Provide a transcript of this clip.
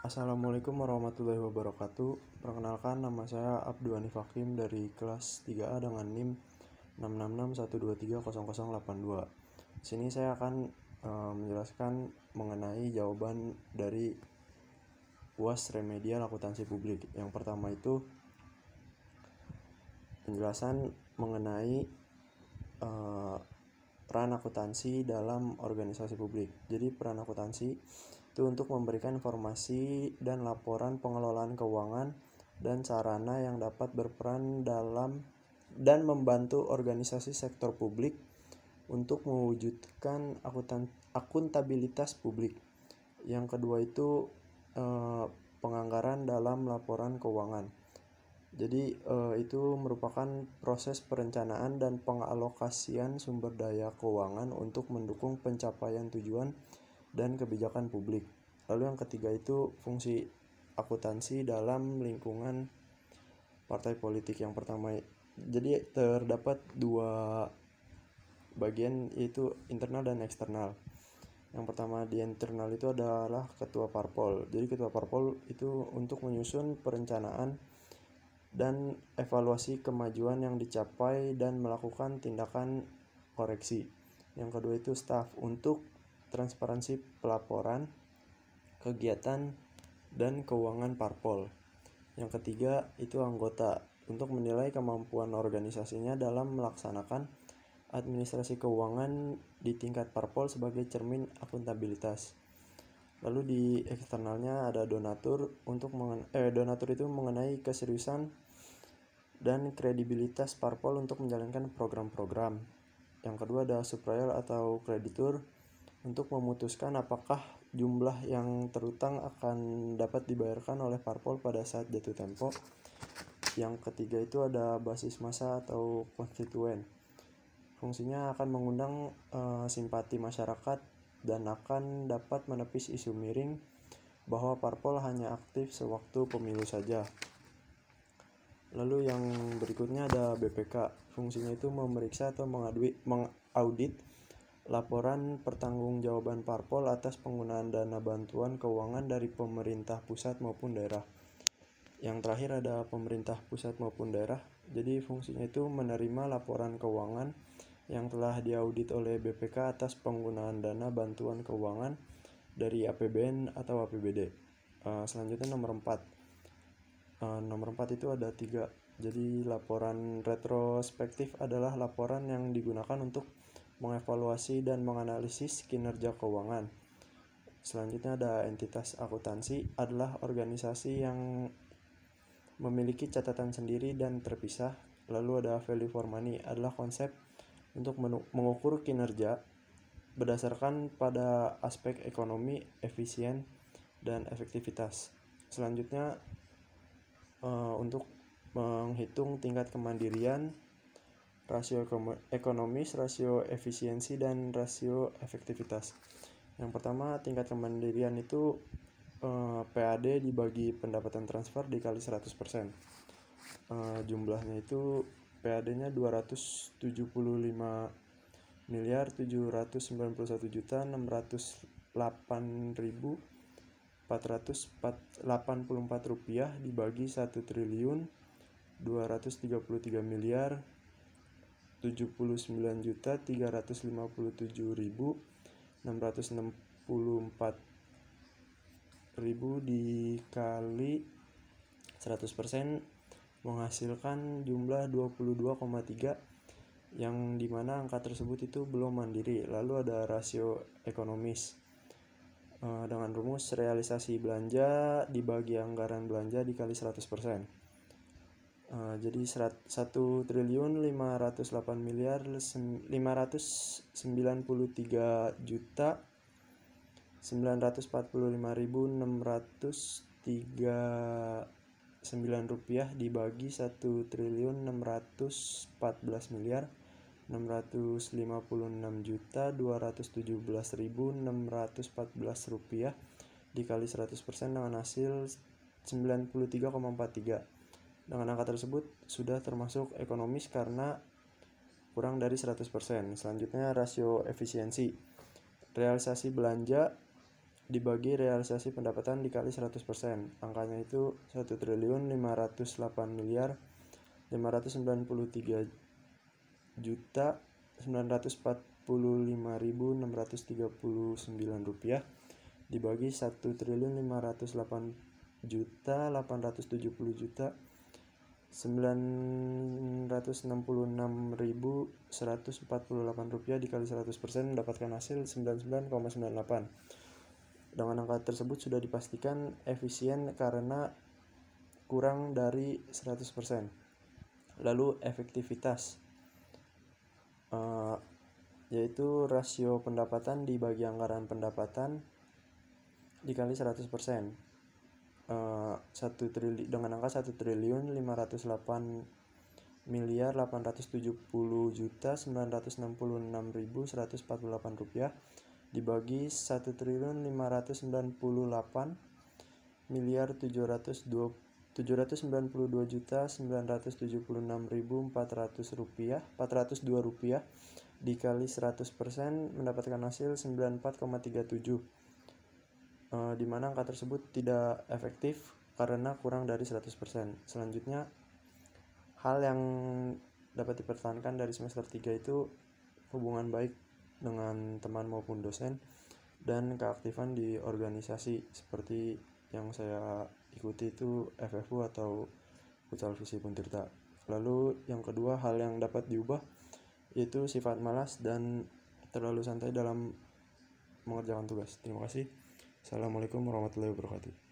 Assalamualaikum warahmatullahi wabarakatuh. Perkenalkan, nama saya Abdul Hanif Hakim dari kelas 3A dengan NIM 66612300082. Di sini saya akan menjelaskan mengenai jawaban dari UAS Remedial Akuntansi Publik. Yang pertama itu penjelasan mengenai peran akuntansi dalam organisasi publik. Jadi peran akuntansi itu untuk memberikan informasi dan laporan pengelolaan keuangan dan sarana yang dapat berperan dalam dan membantu organisasi sektor publik untuk mewujudkan akuntabilitas publik. Yang kedua itu penganggaran dalam laporan keuangan. Jadi itu merupakan proses perencanaan dan pengalokasian sumber daya keuangan untuk mendukung pencapaian tujuan dan kebijakan publik. Lalu yang ketiga itu fungsi akuntansi dalam lingkungan partai politik. Yang pertama, jadi terdapat dua bagian, yaitu internal dan eksternal. Yang pertama di internal itu adalah ketua parpol. Jadi ketua parpol itu untuk menyusun perencanaan dan evaluasi kemajuan yang dicapai dan melakukan tindakan koreksi. Yang kedua itu staf, untuk transparansi pelaporan, kegiatan, dan keuangan parpol. Yang ketiga itu anggota, untuk menilai kemampuan organisasinya dalam melaksanakan administrasi keuangan di tingkat parpol sebagai cermin akuntabilitas. Lalu di eksternalnya ada donatur, untuk donatur itu mengenai keseriusan dan kredibilitas parpol untuk menjalankan program-program. Yang kedua ada supplier atau kreditur, untuk memutuskan apakah jumlah yang terutang akan dapat dibayarkan oleh parpol pada saat jatuh tempo. Yang ketiga itu ada basis massa atau konstituen. Fungsinya akan mengundang simpati masyarakat dan akan dapat menepis isu miring bahwa parpol hanya aktif sewaktu pemilu saja. Lalu yang berikutnya ada BPK. Fungsinya itu memeriksa atau mengaudit laporan pertanggungjawaban parpol atas penggunaan dana bantuan keuangan dari pemerintah pusat maupun daerah. Yang terakhir ada pemerintah pusat maupun daerah. Jadi fungsinya itu menerima laporan keuangan yang telah diaudit oleh BPK atas penggunaan dana bantuan keuangan dari APBN atau APBD. Selanjutnya nomor 4. Nomor 4 itu ada 3. Jadi laporan retrospektif adalah laporan yang digunakan untuk mengevaluasi dan menganalisis kinerja keuangan. Selanjutnya ada entitas akuntansi, adalah organisasi yang memiliki catatan sendiri dan terpisah. Lalu ada value for money, adalah konsep untuk mengukur kinerja berdasarkan pada aspek ekonomi, efisien, dan efektivitas. Selanjutnya untuk menghitung tingkat kemandirian, rasio ekonomis, rasio efisiensi, dan rasio efektivitas. Yang pertama, tingkat kemandirian itu PAD dibagi pendapatan transfer dikali 100%. Jumlahnya itu PAD-nya 275.791.608.484 rupiah dibagi 1.233.359.664 dikali 100% menghasilkan jumlah 22,3, yang dimana angka tersebut itu belum mandiri. Lalu ada rasio ekonomis dengan rumus realisasi belanja dibagi anggaran belanja dikali 100%. Jadi 1.593.945.639 rupiah dibagi 1.414.656.217.614 rupiah dikali 100% dengan hasil 93,43. Dengan angka tersebut sudah termasuk ekonomis karena kurang dari 100%. Selanjutnya rasio efisiensi. Realisasi belanja dibagi realisasi pendapatan dikali 100%. Angkanya itu 1.593.945.639 rupiah dibagi 1.508.966.148 rupiah dikali 100% mendapatkan hasil 99,98. Dengan angka tersebut sudah dipastikan efisien karena kurang dari 100%. Lalu efektivitas, yaitu rasio pendapatan dibagi anggaran pendapatan dikali 100%. Dengan angka 1.870.870.966.148 rupiah dibagi 1.598.792.976.402 rupiah dikali 100% mendapatkan hasil 94,37, di mana angka tersebut tidak efektif karena kurang dari 100%. Selanjutnya, hal yang dapat dipertahankan dari semester 3 itu hubungan baik dengan teman maupun dosen dan keaktifan di organisasi seperti yang saya ikuti itu FFU atau Futsal Visi Puntirta. Lalu yang kedua, hal yang dapat diubah yaitu sifat malas dan terlalu santai dalam mengerjakan tugas. Terima kasih. Assalamualaikum warahmatullahi wabarakatuh.